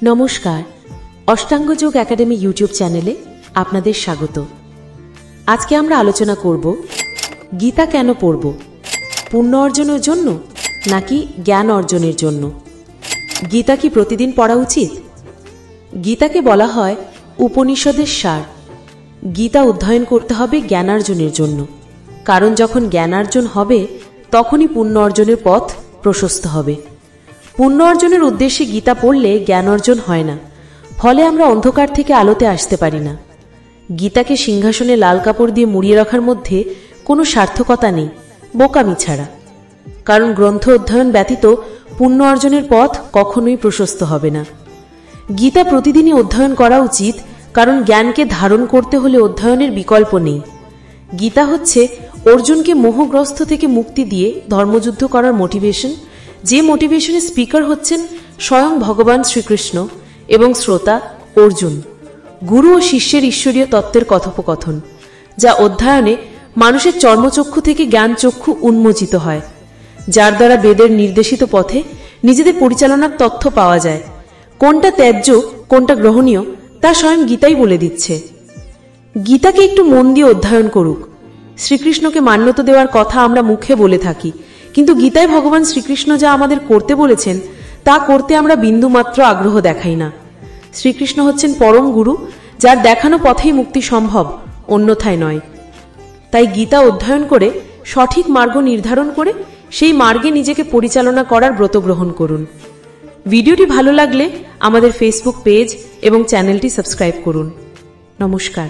নমস্কার, অষ্টাঙ্গ যোগ academy YouTube চ্যানেলে আপনাদের স্বাগত। আজকে আমরা আলোচনা করব গীতা কেন পড়ব, পুণ্য অর্জনের জন্য নাকি জ্ঞান অর্জনের জন্য। গীতা কি প্রতিদিন পড়া উচিত? গীতাকে বলা হয় উপনিষদের সার। গীতা অধ্যয়ন করতে হবে জ্ঞানার্জনের জন্য, কারণ যখন জ্ঞানার্জন হবে তখনই পুণ্য অর্জনের পথ প্রশস্ত হবে। পুণ্য অর্জনের উদ্দেশ্যে গীতা পড়লে জ্ঞান অর্জন হয় না, ফলে আমরা অন্ধকার থেকে আলোতে আসতে পারি না। গীতাকে সিংহাসনে লাল কাপড় দিয়ে মুড়িয়ে রাখার মধ্যে কোনো সার্থকতা নেই, বোকামি ছাড়া। কারণ গ্রন্থ অধ্যয়ন ব্যতীত পুণ্য অর্জনের পথ কখনোই প্রশস্ত হবে না। গীতা প্রতিদিনই অধ্যয়ন করা উচিত, কারণ জ্ঞানকে ধারণ করতে হলে অধ্যয়নের বিকল্প নেই। গীতা হচ্ছে অর্জুনকে মোহগ্রস্ত থেকে মুক্তি দিয়ে ধর্মযুদ্ধ করার মোটিভেশন, যে মোটিভেশনের স্পিকার হচ্ছেন স্বয়ং ভগবান শ্রীকৃষ্ণ এবং শ্রোতা অর্জুন। গুরু ও শিষ্যের ঈশ্বরীয় তত্ত্বের কথোপকথন, যা অধ্যয়নে মানুষের চর্মচক্ষু থেকে জ্ঞান চক্ষু উন্মোচিত হয়, যার দ্বারা বেদের নির্দেশিত পথে নিজেদের পরিচালনার তথ্য পাওয়া যায়। কোনটা ত্যায্য কোনটা গ্রহণীয় তা স্বয়ং গীতাই বলে দিচ্ছে। গীতাকে একটু মন দিয়ে অধ্যয়ন করুক। শ্রীকৃষ্ণকে মান্যতা দেওয়ার কথা আমরা মুখে বলে থাকি, কিন্তু গীতায় ভগবান শ্রীকৃষ্ণ যা আমাদের করতে বলেছেন তা করতে আমরা বিন্দুমাত্র আগ্রহ দেখাই না। শ্রীকৃষ্ণ হচ্ছেন পরম গুরু, যার দেখানো পথেই মুক্তি সম্ভব, অন্যথায় নয়। তাই গীতা অধ্যয়ন করে সঠিক মার্গ নির্ধারণ করে সেই মার্গে নিজেকে পরিচালনা করার ব্রত গ্রহণ করুন। ভিডিওটি ভালো লাগলে আমাদের ফেসবুক পেজ এবং চ্যানেলটি সাবস্ক্রাইব করুন। নমস্কার।